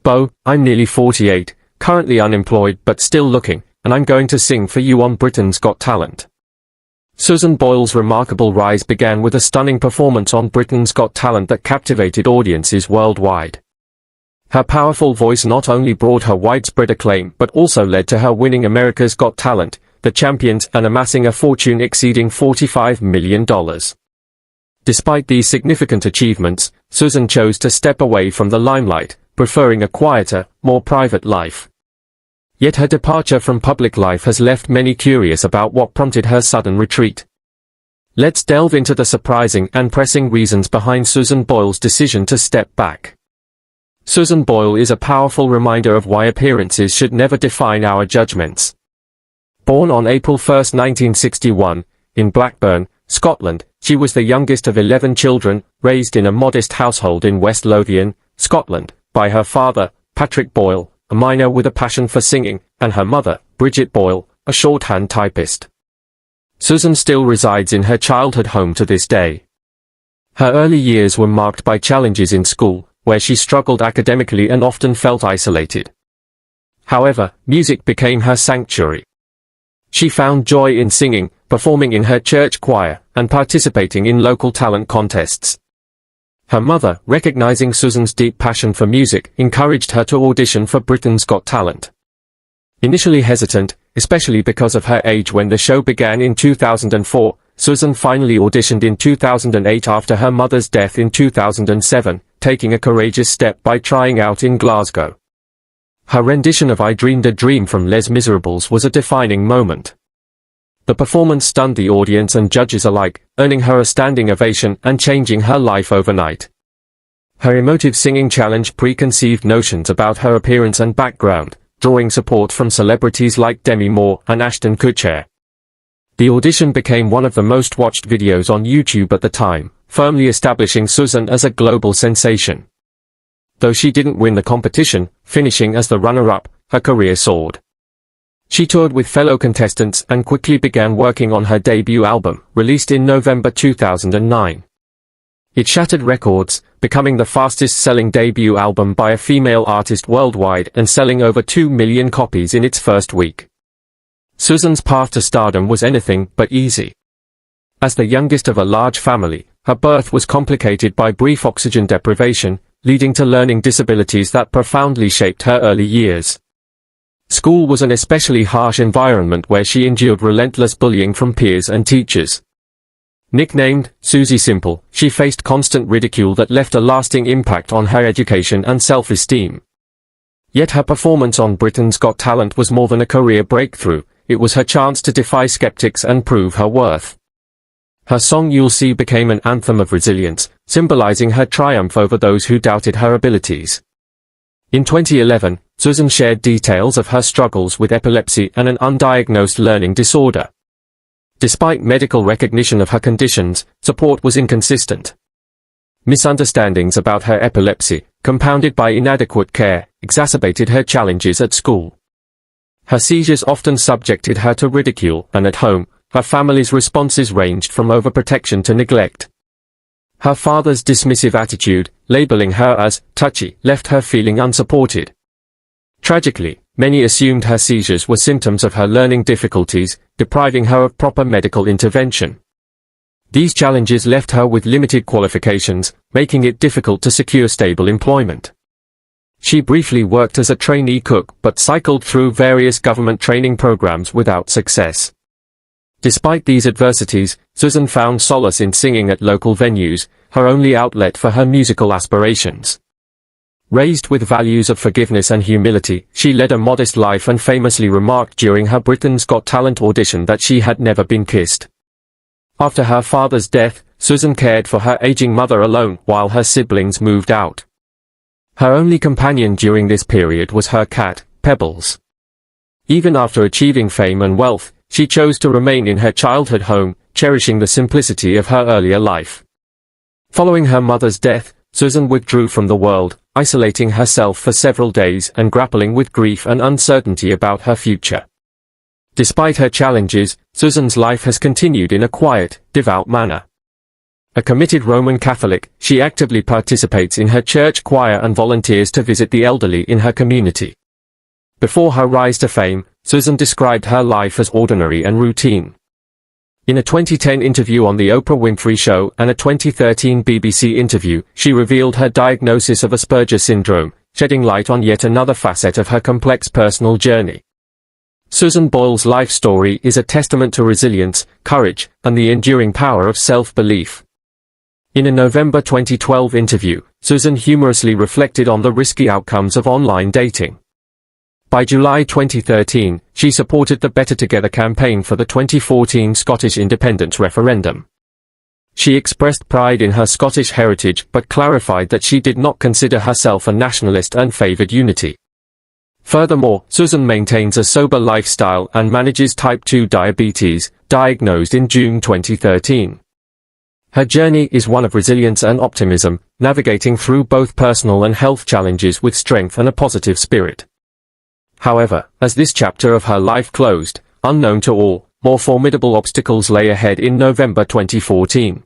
Bo, I'm nearly 48, currently unemployed but still looking, and I'm going to sing for you on Britain's Got Talent. Susan Boyle's remarkable rise began with a stunning performance on Britain's Got Talent that captivated audiences worldwide. Her powerful voice not only brought her widespread acclaim but also led to her winning America's Got Talent, The Champions, and amassing a fortune exceeding $45 million. Despite these significant achievements, Susan chose to step away from the limelight, preferring a quieter, more private life. Yet her departure from public life has left many curious about what prompted her sudden retreat. Let's delve into the surprising and pressing reasons behind Susan Boyle's decision to step back. Susan Boyle is a powerful reminder of why appearances should never define our judgments. Born on April 1, 1961, in Blackburn, Scotland, she was the youngest of 11 children, raised in a modest household in West Lothian, Scotland, by her father, Patrick Boyle, a miner with a passion for singing, and her mother, Bridget Boyle, a shorthand typist. Susan still resides in her childhood home to this day. Her early years were marked by challenges in school, where she struggled academically and often felt isolated. However, music became her sanctuary. She found joy in singing, performing in her church choir, and participating in local talent contests. Her mother, recognizing Susan's deep passion for music, encouraged her to audition for Britain's Got Talent. Initially hesitant, especially because of her age when the show began in 2004, Susan finally auditioned in 2008 after her mother's death in 2007, taking a courageous step by trying out in Glasgow. Her rendition of I Dreamed a Dream from Les Miserables was a defining moment. The performance stunned the audience and judges alike, earning her a standing ovation and changing her life overnight. Her emotive singing challenged preconceived notions about her appearance and background, drawing support from celebrities like Demi Moore and Ashton Kutcher. The audition became one of the most watched videos on YouTube at the time, firmly establishing Susan as a global sensation. Though she didn't win the competition, finishing as the runner-up, her career soared. She toured with fellow contestants and quickly began working on her debut album, released in November 2009. It shattered records, becoming the fastest-selling debut album by a female artist worldwide and selling over 2 million copies in its first week. Susan's path to stardom was anything but easy. As the youngest of a large family, her birth was complicated by brief oxygen deprivation, leading to learning disabilities that profoundly shaped her early years. School was an especially harsh environment where she endured relentless bullying from peers and teachers. Nicknamed Susie Simple, she faced constant ridicule that left a lasting impact on her education and self-esteem. Yet her performance on Britain's Got Talent was more than a career breakthrough. It was her chance to defy skeptics and prove her worth. Her song You'll See became an anthem of resilience, symbolizing her triumph over those who doubted her abilities. In 2011, Susan shared details of her struggles with epilepsy and an undiagnosed learning disorder. Despite medical recognition of her conditions, support was inconsistent. Misunderstandings about her epilepsy, compounded by inadequate care, exacerbated her challenges at school. Her seizures often subjected her to ridicule, and at home, her family's responses ranged from overprotection to neglect. Her father's dismissive attitude, labeling her as touchy, left her feeling unsupported. Tragically, many assumed her seizures were symptoms of her learning difficulties, depriving her of proper medical intervention. These challenges left her with limited qualifications, making it difficult to secure stable employment. She briefly worked as a trainee cook but cycled through various government training programs without success. Despite these adversities, Susan found solace in singing at local venues, her only outlet for her musical aspirations. Raised with values of forgiveness and humility, she led a modest life and famously remarked during her Britain's Got Talent audition that she had never been kissed. After her father's death, Susan cared for her aging mother alone while her siblings moved out. Her only companion during this period was her cat, Pebbles. Even after achieving fame and wealth, she chose to remain in her childhood home, cherishing the simplicity of her earlier life. Following her mother's death, Susan withdrew from the world, isolating herself for several days and grappling with grief and uncertainty about her future. Despite her challenges, Susan's life has continued in a quiet, devout manner. A committed Roman Catholic, she actively participates in her church choir and volunteers to visit the elderly in her community. Before her rise to fame, Susan described her life as ordinary and routine. In a 2010 interview on The Oprah Winfrey Show and a 2013 BBC interview, she revealed her diagnosis of Asperger syndrome, shedding light on yet another facet of her complex personal journey. Susan Boyle's life story is a testament to resilience, courage, and the enduring power of self-belief. In a November 2012 interview, Susan humorously reflected on the risky outcomes of online dating. By July 2013, she supported the Better Together campaign for the 2014 Scottish independence referendum. She expressed pride in her Scottish heritage but clarified that she did not consider herself a nationalist and favoured unity. Furthermore, Susan maintains a sober lifestyle and manages type 2 diabetes, diagnosed in June 2013. Her journey is one of resilience and optimism, navigating through both personal and health challenges with strength and a positive spirit. However, as this chapter of her life closed, unknown to all, more formidable obstacles lay ahead in November 2014.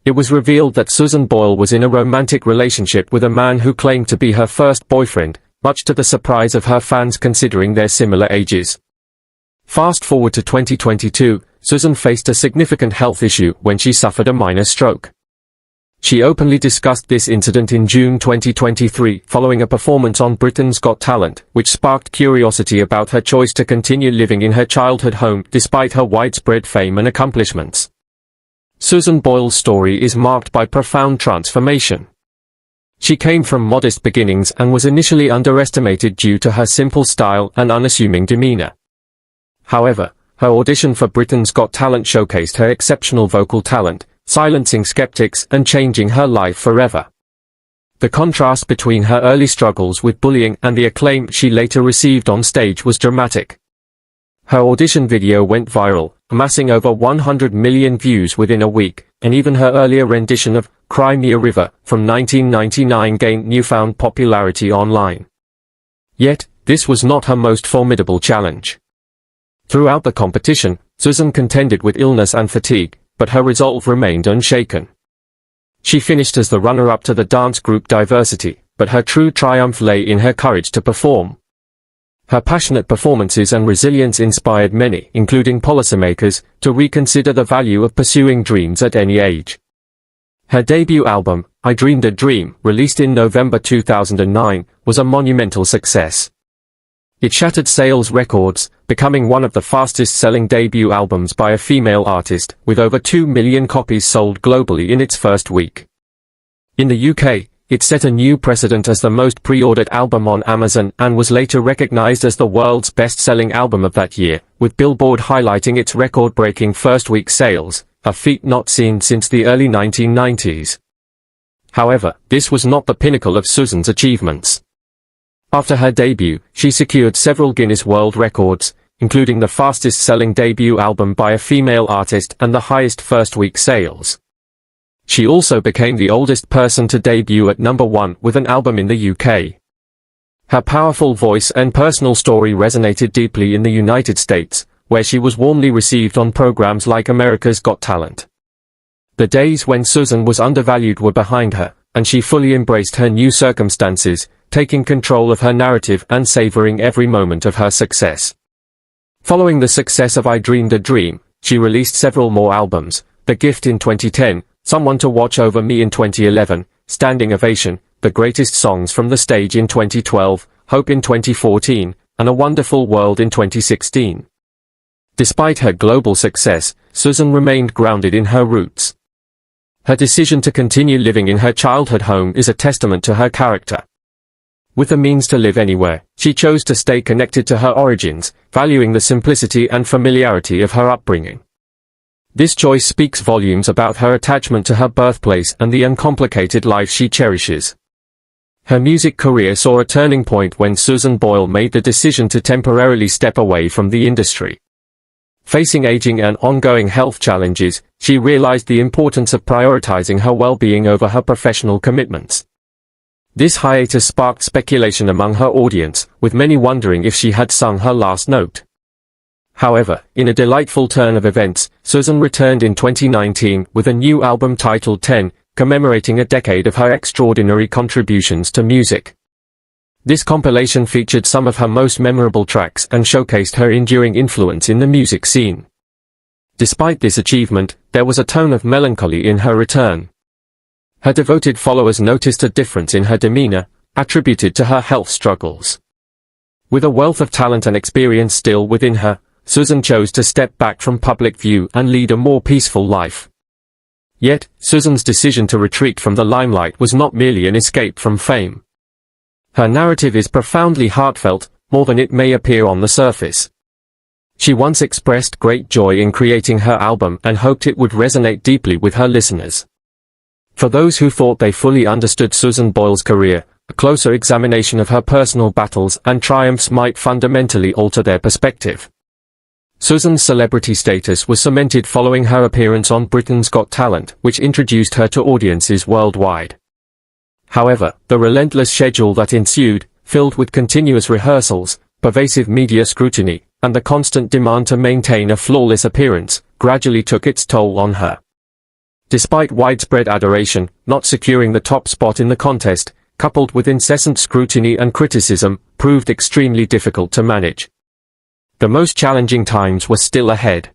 It was revealed that Susan Boyle was in a romantic relationship with a man who claimed to be her first boyfriend, much to the surprise of her fans considering their similar ages. Fast forward to 2022, Susan faced a significant health issue when she suffered a minor stroke. She openly discussed this incident in June 2023 following a performance on Britain's Got Talent, which sparked curiosity about her choice to continue living in her childhood home despite her widespread fame and accomplishments. Susan Boyle's story is marked by profound transformation. She came from modest beginnings and was initially underestimated due to her simple style and unassuming demeanor. However, her audition for Britain's Got Talent showcased her exceptional vocal talent, silencing skeptics and changing her life forever. The contrast between her early struggles with bullying and the acclaim she later received on stage was dramatic. Her audition video went viral, amassing over 100 million views within a week, and even her earlier rendition of Cry Me a River from 1999 gained newfound popularity online. Yet, this was not her most formidable challenge. Throughout the competition, Susan contended with illness and fatigue, but her resolve remained unshaken. She finished as the runner-up to the dance group Diversity, but her true triumph lay in her courage to perform. Her passionate performances and resilience inspired many, including policymakers, to reconsider the value of pursuing dreams at any age. Her debut album, I Dreamed a Dream, released in November 2009, was a monumental success. It shattered sales records, becoming one of the fastest-selling debut albums by a female artist, with over 2 million copies sold globally in its first week. In the UK, it set a new precedent as the most pre-ordered album on Amazon and was later recognized as the world's best-selling album of that year, with Billboard highlighting its record-breaking first-week sales, a feat not seen since the early 1990s. However, this was not the pinnacle of Susan's achievements. After her debut, she secured several Guinness World Records, including the fastest-selling debut album by a female artist and the highest first-week sales. She also became the oldest person to debut at number 1 with an album in the UK. Her powerful voice and personal story resonated deeply in the United States, where she was warmly received on programs like America's Got Talent. The days when Susan was undervalued were behind her, and she fully embraced her new circumstances, taking control of her narrative and savoring every moment of her success. Following the success of I Dreamed a Dream, she released several more albums: The Gift in 2010, Someone to Watch Over Me in 2011, Standing Ovation, The Greatest Songs from the Stage in 2012, Hope in 2014, and A Wonderful World in 2016. Despite her global success, Susan remained grounded in her roots. Her decision to continue living in her childhood home is a testament to her character. With the means to live anywhere, she chose to stay connected to her origins, valuing the simplicity and familiarity of her upbringing. This choice speaks volumes about her attachment to her birthplace and the uncomplicated life she cherishes. Her music career saw a turning point when Susan Boyle made the decision to temporarily step away from the industry. Facing aging and ongoing health challenges, she realized the importance of prioritizing her well-being over her professional commitments. This hiatus sparked speculation among her audience, with many wondering if she had sung her last note. However, in a delightful turn of events, Susan returned in 2019 with a new album titled 10, commemorating a decade of her extraordinary contributions to music. This compilation featured some of her most memorable tracks and showcased her enduring influence in the music scene. Despite this achievement, there was a tone of melancholy in her return. Her devoted followers noticed a difference in her demeanor, attributed to her health struggles. With a wealth of talent and experience still within her, Susan chose to step back from public view and lead a more peaceful life. Yet, Susan's decision to retreat from the limelight was not merely an escape from fame. Her narrative is profoundly heartfelt, more than it may appear on the surface. She once expressed great joy in creating her album and hoped it would resonate deeply with her listeners. For those who thought they fully understood Susan Boyle's career, a closer examination of her personal battles and triumphs might fundamentally alter their perspective. Susan's celebrity status was cemented following her appearance on Britain's Got Talent, which introduced her to audiences worldwide. However, the relentless schedule that ensued, filled with continuous rehearsals, pervasive media scrutiny, and the constant demand to maintain a flawless appearance, gradually took its toll on her. Despite widespread adoration, not securing the top spot in the contest, coupled with incessant scrutiny and criticism, proved extremely difficult to manage. The most challenging times were still ahead.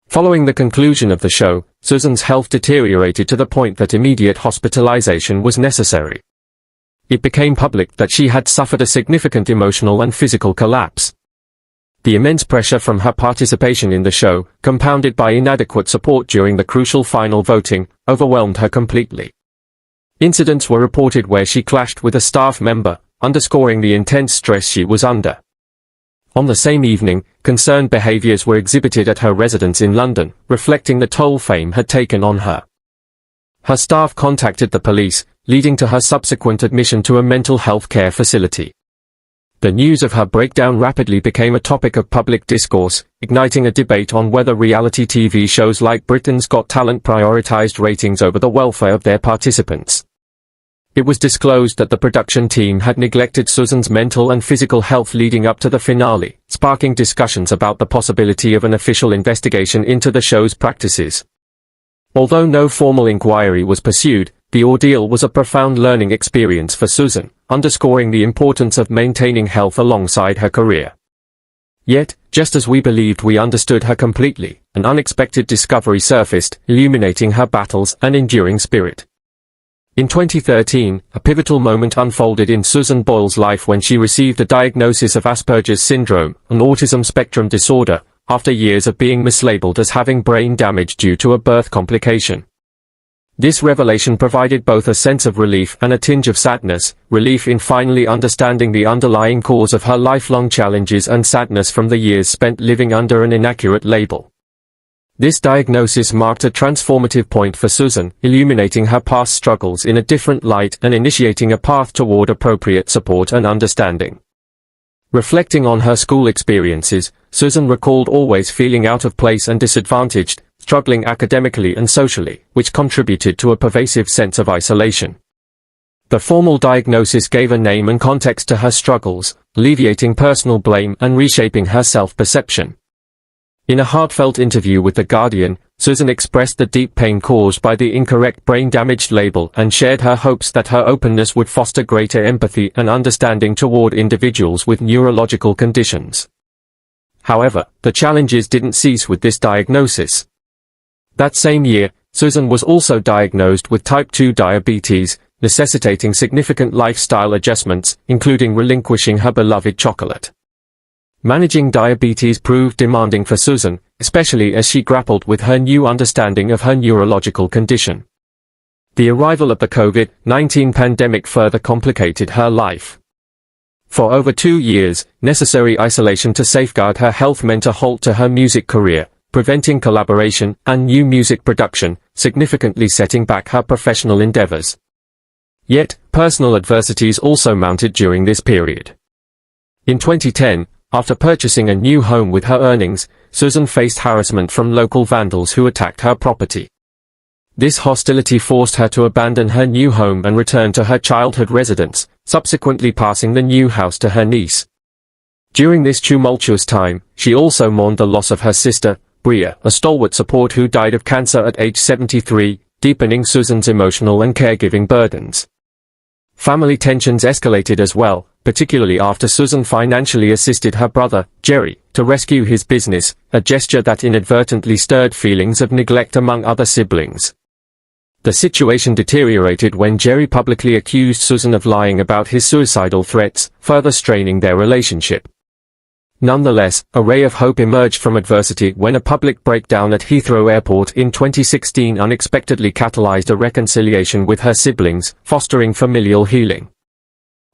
Following the conclusion of the show, Susan's health deteriorated to the point that immediate hospitalization was necessary. It became public that she had suffered a significant emotional and physical collapse. The immense pressure from her participation in the show, compounded by inadequate support during the crucial final voting, overwhelmed her completely. Incidents were reported where she clashed with a staff member, underscoring the intense stress she was under. On the same evening, concerned behaviors were exhibited at her residence in London, reflecting the toll fame had taken on her. Her staff contacted the police, leading to her subsequent admission to a mental health care facility. The news of her breakdown rapidly became a topic of public discourse, igniting a debate on whether reality TV shows like Britain's Got Talent prioritized ratings over the welfare of their participants. It was disclosed that the production team had neglected Susan's mental and physical health leading up to the finale, sparking discussions about the possibility of an official investigation into the show's practices. Although no formal inquiry was pursued, the ordeal was a profound learning experience for Susan, underscoring the importance of maintaining health alongside her career. Yet, just as we believed we understood her completely, an unexpected discovery surfaced, illuminating her battles and enduring spirit. In 2013, a pivotal moment unfolded in Susan Boyle's life when she received a diagnosis of Asperger's syndrome, an autism spectrum disorder, after years of being mislabeled as having brain damage due to a birth complication. This revelation provided both a sense of relief and a tinge of sadness, relief in finally understanding the underlying cause of her lifelong challenges and sadness from the years spent living under an inaccurate label. This diagnosis marked a transformative point for Susan, illuminating her past struggles in a different light and initiating a path toward appropriate support and understanding. Reflecting on her school experiences, Susan recalled always feeling out of place and disadvantaged, struggling academically and socially, which contributed to a pervasive sense of isolation. The formal diagnosis gave a name and context to her struggles, alleviating personal blame and reshaping her self-perception. In a heartfelt interview with The Guardian, Susan expressed the deep pain caused by the incorrect brain-damaged label and shared her hopes that her openness would foster greater empathy and understanding toward individuals with neurological conditions. However, the challenges didn't cease with this diagnosis. That same year, Susan was also diagnosed with type 2 diabetes, necessitating significant lifestyle adjustments, including relinquishing her beloved chocolate. Managing diabetes proved demanding for Susan, especially as she grappled with her new understanding of her neurological condition. The arrival of the COVID-19 pandemic further complicated her life. For over 2 years, necessary isolation to safeguard her health meant a halt to her music career, preventing collaboration and new music production, significantly setting back her professional endeavors. Yet, personal adversities also mounted during this period. In 2010, after purchasing a new home with her earnings, Susan faced harassment from local vandals who attacked her property. This hostility forced her to abandon her new home and return to her childhood residence, subsequently passing the new house to her niece. During this tumultuous time, she also mourned the loss of her sister, Bria, a stalwart support who died of cancer at age 73, deepening Susan's emotional and caregiving burdens. Family tensions escalated as well, particularly after Susan financially assisted her brother, Jerry, to rescue his business, a gesture that inadvertently stirred feelings of neglect among other siblings. The situation deteriorated when Jerry publicly accused Susan of lying about his suicidal threats, further straining their relationship. Nonetheless, a ray of hope emerged from adversity when a public breakdown at Heathrow Airport in 2016 unexpectedly catalyzed a reconciliation with her siblings, fostering familial healing.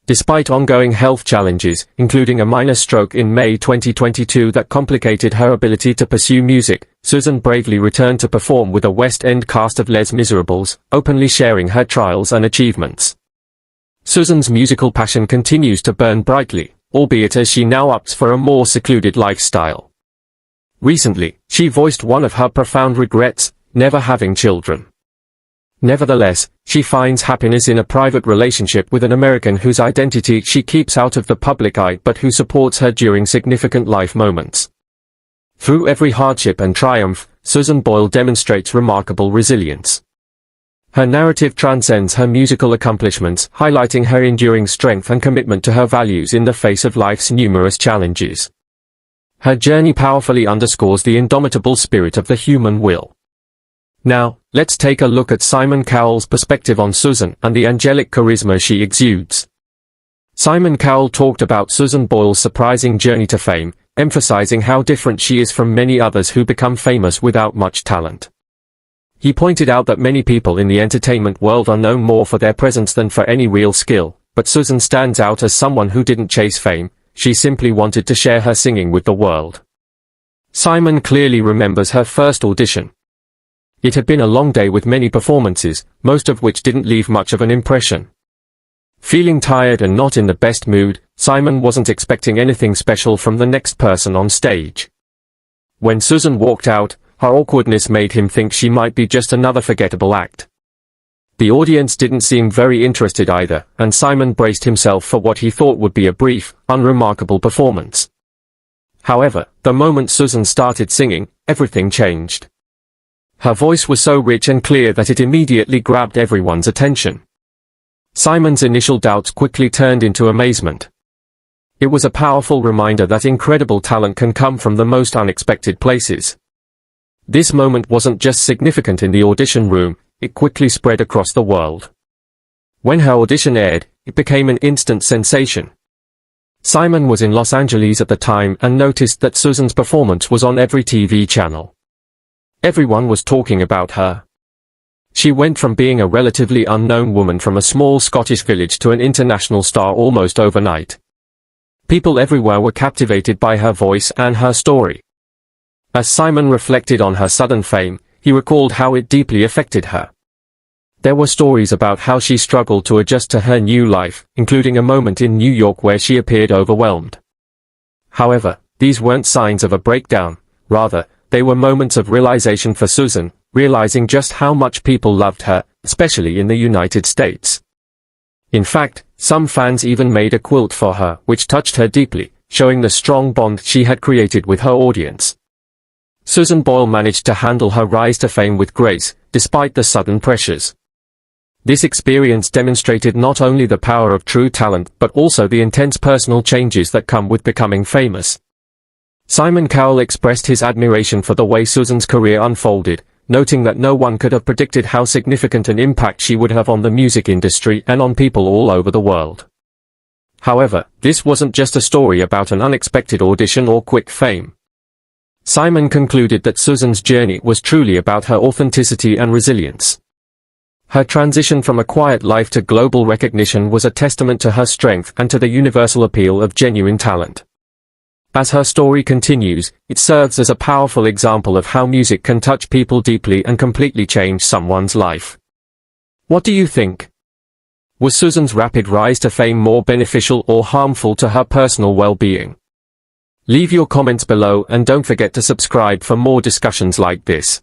Despite ongoing health challenges, including a minor stroke in May 2022 that complicated her ability to pursue music, Susan bravely returned to perform with a West End cast of Les Miserables, openly sharing her trials and achievements. Susan's musical passion continues to burn brightly, albeit as she now opts for a more secluded lifestyle. Recently, she voiced one of her profound regrets, never having children. Nevertheless, she finds happiness in a private relationship with an American whose identity she keeps out of the public eye but who supports her during significant life moments. Through every hardship and triumph, Susan Boyle demonstrates remarkable resilience. Her narrative transcends her musical accomplishments, highlighting her enduring strength and commitment to her values in the face of life's numerous challenges. Her journey powerfully underscores the indomitable spirit of the human will. Now, let's take a look at Simon Cowell's perspective on Susan and the angelic charisma she exudes. Simon Cowell talked about Susan Boyle's surprising journey to fame, emphasizing how different she is from many others who become famous without much talent. He pointed out that many people in the entertainment world are known more for their presence than for any real skill, but Susan stands out as someone who didn't chase fame, she simply wanted to share her singing with the world. Simon clearly remembers her first audition. It had been a long day with many performances, most of which didn't leave much of an impression. Feeling tired and not in the best mood, Simon wasn't expecting anything special from the next person on stage. When Susan walked out, her awkwardness made him think she might be just another forgettable act. The audience didn't seem very interested either, and Simon braced himself for what he thought would be a brief, unremarkable performance. However, the moment Susan started singing, everything changed. Her voice was so rich and clear that it immediately grabbed everyone's attention. Simon's initial doubts quickly turned into amazement. It was a powerful reminder that incredible talent can come from the most unexpected places. This moment wasn't just significant in the audition room, it quickly spread across the world. When her audition aired, it became an instant sensation. Simon was in Los Angeles at the time and noticed that Susan's performance was on every TV channel. Everyone was talking about her. She went from being a relatively unknown woman from a small Scottish village to an international star almost overnight. People everywhere were captivated by her voice and her story. As Simon reflected on her sudden fame, he recalled how it deeply affected her. There were stories about how she struggled to adjust to her new life, including a moment in New York where she appeared overwhelmed. However, these weren't signs of a breakdown, rather, they were moments of realization for Susan, realizing just how much people loved her, especially in the United States. In fact, some fans even made a quilt for her, which touched her deeply, showing the strong bond she had created with her audience. Susan Boyle managed to handle her rise to fame with grace, despite the sudden pressures. This experience demonstrated not only the power of true talent but also the intense personal changes that come with becoming famous. Simon Cowell expressed his admiration for the way Susan's career unfolded, noting that no one could have predicted how significant an impact she would have on the music industry and on people all over the world. However, this wasn't just a story about an unexpected audition or quick fame. Simon concluded that Susan's journey was truly about her authenticity and resilience. Her transition from a quiet life to global recognition was a testament to her strength and to the universal appeal of genuine talent. As her story continues, it serves as a powerful example of how music can touch people deeply and completely change someone's life. What do you think? Was Susan's rapid rise to fame more beneficial or harmful to her personal well-being? Leave your comments below and don't forget to subscribe for more discussions like this.